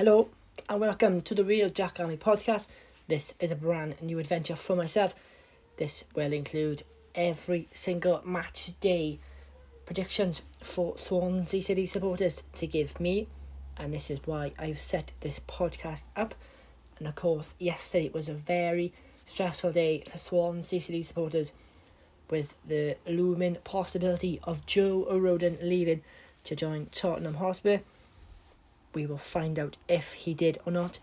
Hello and welcome to the Real Jack Army podcast. This is a brand new adventure for myself. This will include every single match day predictions for Swansea City supporters to give me, and this is why I've set this podcast up. And of course, yesterday was a very stressful day for Swansea City supporters, with the looming possibility of Joe Rodon leaving to join Tottenham Hotspur. We will find out if he did or not.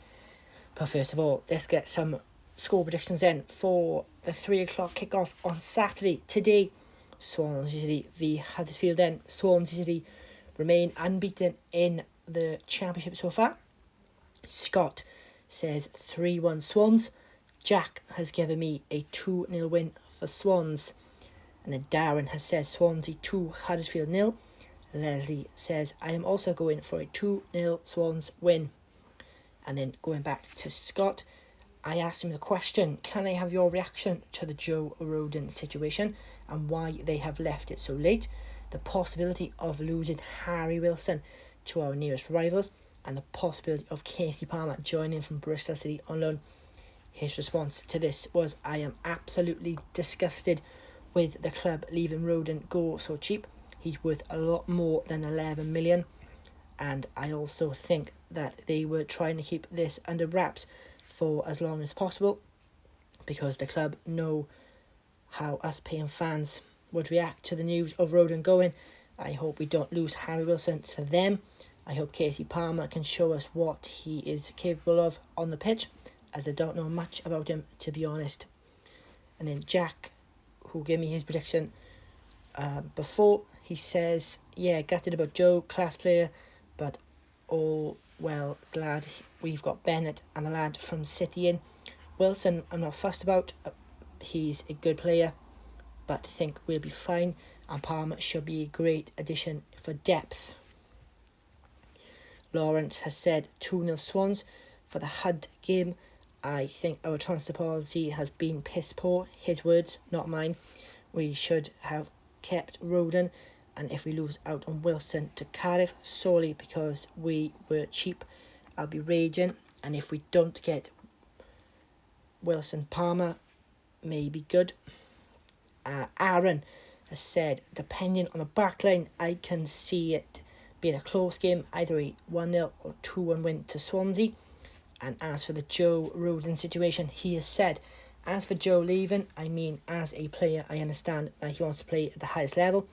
But first of all, let's get some score predictions in for the 3 o'clock kickoff on Saturday. Today, Swansea City v Huddersfield. Then Swansea City remain unbeaten in the Championship so far. Scott says 3-1 Swans. Jack has given me a 2-0 win for Swans. And then Darren has said Swansea 2, Huddersfield 0. Leslie says, I am also going for a 2-0 Swans win. And then going back to Scott, I asked him the question, can I have your reaction to the Joe Rodon situation and why they have left it so late? The possibility of losing Harry Wilson to our nearest rivals and the possibility of Casey Palmer joining from Bristol City on loan. His response to this was, I am absolutely disgusted with the club leaving Rodon go so cheap. He's worth a lot more than 11 million, and I also think that they were trying to keep this under wraps for as long as possible because the club know how us paying fans would react to the news of Rodon going. I hope we don't lose Harry Wilson to them. I hope Casey Palmer can show us what he is capable of on the pitch, as I don't know much about him, to be honest. And then Jack, who gave me his prediction before, he says, yeah, gutted about Joe, class player, but all well, glad we've got Bennett and the lad from City in. Wilson, I'm not fussed about. He's a good player, but think we'll be fine. And Palmer should be a great addition for depth. Lawrence has said 2-0 Swans for the Hud game. I think our transfer policy has been piss poor. His words, not mine. We should have kept Rodon, and if we lose out on Wilson to Cardiff solely because we were cheap, I'll be raging. And if we don't get Wilson, Palmer may be good. Aaron has said, depending on the back line, I can see it being a close game, either a 1-0 or 2-1 win to Swansea. And as for the Joe Rodon situation, he has said, as for Joe leaving, I mean, as a player, I understand that he wants to play at the highest level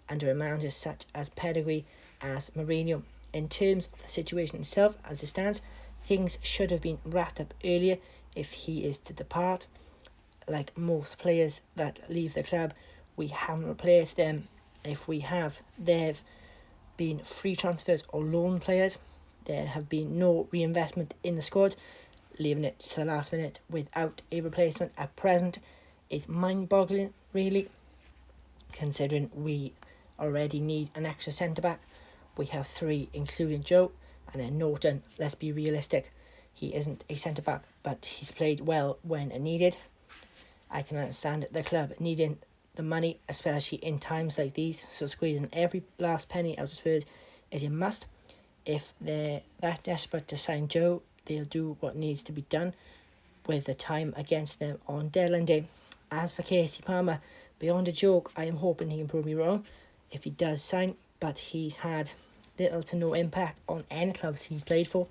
under a manager such as pedigree as Mourinho. In terms of the situation itself, as it stands, things should have been wrapped up earlier if he is to depart. Like most players that leave the club, we haven't replaced them. If we have, they've been free transfers or loan players. There have been no reinvestment in the squad. Leaving it to the last minute without a replacement at present is mind-boggling, really, considering we already need an extra centre-back. We have 3, including Joe, and then Norton. Let's be realistic, he isn't a centre-back, but he's played well when needed. I can understand the club needing the money, especially in times like these, so squeezing every last penny out of Spurs is a must. If they're that desperate to sign Joe, they'll do what needs to be done with the time against them on deadline day. As for Casey Palmer, beyond a joke, I am hoping he can prove me wrong if he does sign, but he's had little to no impact on any clubs he's played for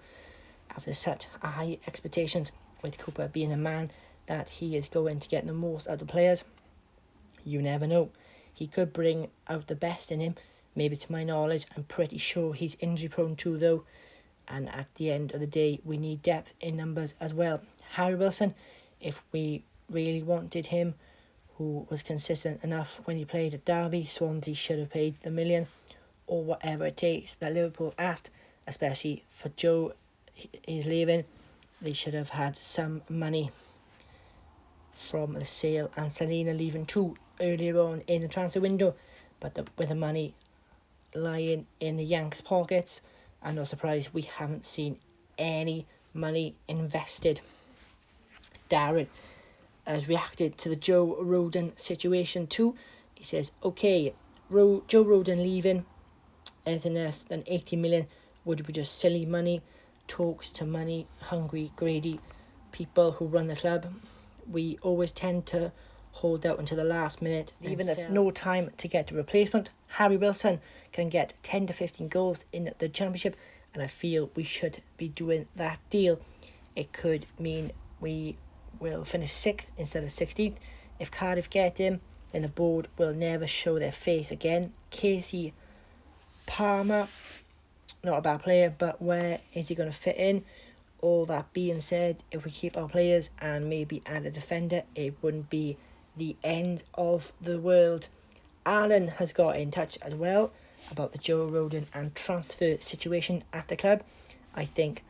after such high expectations, with Cooper being a man that he is going to get the most out of players. You never know. He could bring out the best in him. Maybe to my knowledge, I'm pretty sure he's injury prone too though. And at the end of the day, we need depth in numbers as well. Harry Wilson, if we really wanted him, who was consistent enough when he played at Derby, Swansea should have paid the million or whatever it takes that Liverpool asked, especially for Joe. He's leaving. They should have had some money from the sale and Selena leaving too earlier on in the transfer window. But with the money lying in the Yanks' pockets, I'm not surprised we haven't seen any money invested. Darren has reacted to the Joe Rodon situation too. He says, okay, Joe Rodon leaving, anything less than 80 million would be just silly money. talks to money hungry, greedy people who run the club. We always tend to hold out until the last minute, leaving us no time to get a replacement. Harry Wilson can get 10 to 15 goals in the Championship, and I feel we should be doing that deal. It could mean we will finish 6th instead of 16th. If Cardiff get him, then the board will never show their face again. Casey Palmer, not a bad player, but where is he going to fit in? All that being said, if we keep our players and maybe add a defender, it wouldn't be the end of the world. Alan has got in touch as well about the Joe Rodon and transfer situation at the club. I think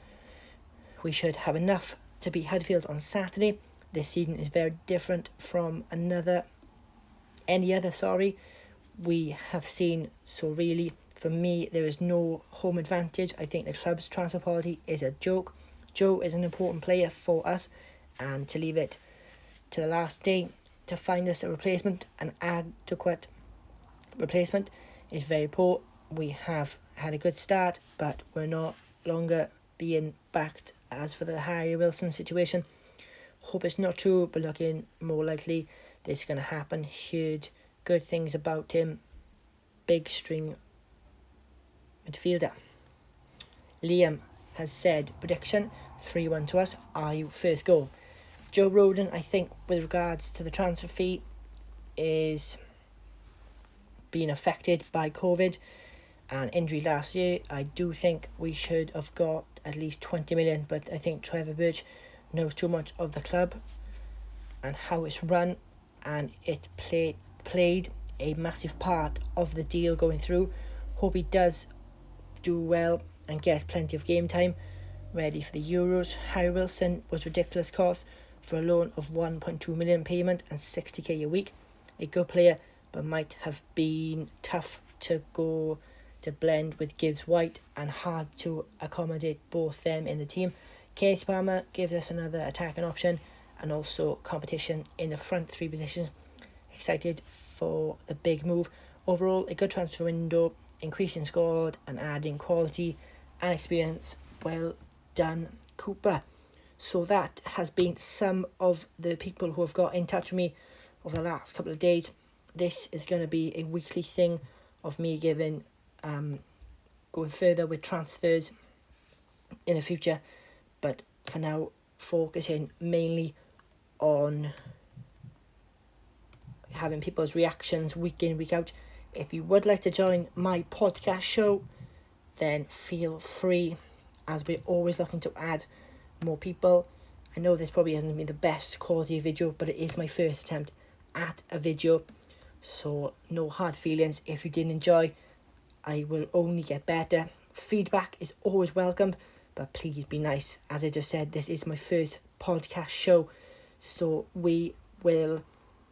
we should have enough to beat Huddersfield on Saturday. This season is very different from any other we have seen. So really, for me, there is no home advantage. I think the club's transfer policy is a joke. Joe is an important player for us, and to leave it to the last day to find us a replacement, an adequate replacement, is very poor. We have had a good start, but we're not longer being backed. As for the Harry Wilson situation, hope it's not true, but looking more likely this is going to happen. Heard good things about him. Big string midfielder. Liam has said prediction 3-1 to us. Are you first goal? Joe Rodon, I think, with regards to the transfer fee, is being affected by COVID and injury last year. I do think we should have got at least 20 million, but I think Trevor Birch knows too much of the club and how it's run, and it played a massive part of the deal going through. Hope he does do well and gets plenty of game time ready for the Euros. Harry Wilson was ridiculous cost for a loan of 1.2 million payment and 60k a week. A good player, but might have been tough to blend with Gibbs White and hard to accommodate both them in the team. Casey Palmer gives us another attacking option and also competition in the front three positions. Excited for the big move. Overall, a good transfer window, increasing squad and adding quality and experience. Well done, Cooper. So that has been some of the people who have got in touch with me over the last couple of days. This is going to be a weekly thing of me giving going further with transfers in the future, but for now focusing mainly on having people's reactions week in, week out. If you would like to join my podcast show, then feel free, as we're always looking to add more people. I know this probably hasn't been the best quality video, but it is my first attempt at a video, so no hard feelings. If you didn't enjoy, I will only get better. Feedback is always welcome, but please be nice. As I just said, this is my first podcast show, so we will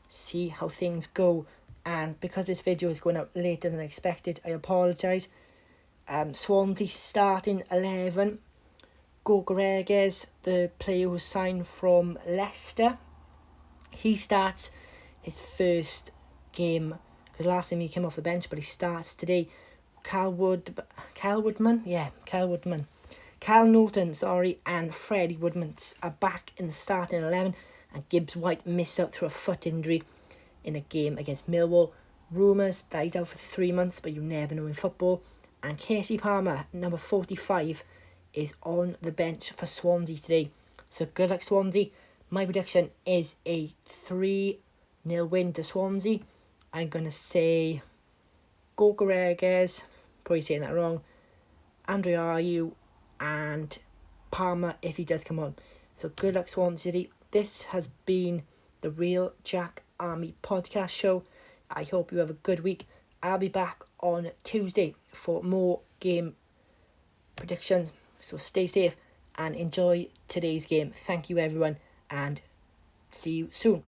see how things go. And because this video is going out later than expected, I apologise. Swansea starting 11. Gogoreges, the player who signed from Leicester, he starts his first game, because last time he came off the bench, but he starts today. Cal Norton, and Freddie Woodman are back in the starting 11, and Gibbs White missed out through a foot injury in a game against Millwall. Rumours that he's out for 3 months, but you never know in football. And Casey Palmer, number 45, is on the bench for Swansea today. So good luck, Swansea. My prediction is a 3-0 win to Swansea. I'm going to say Gogoreges, probably saying that wrong, Andre Ayew, and Palmer if he does come on. So good luck, Swansea City. This has been the Real Jack Army podcast show. I hope you have a good week. I'll be back on Tuesday for more game predictions. So stay safe and enjoy today's game. Thank you, everyone, and see you soon.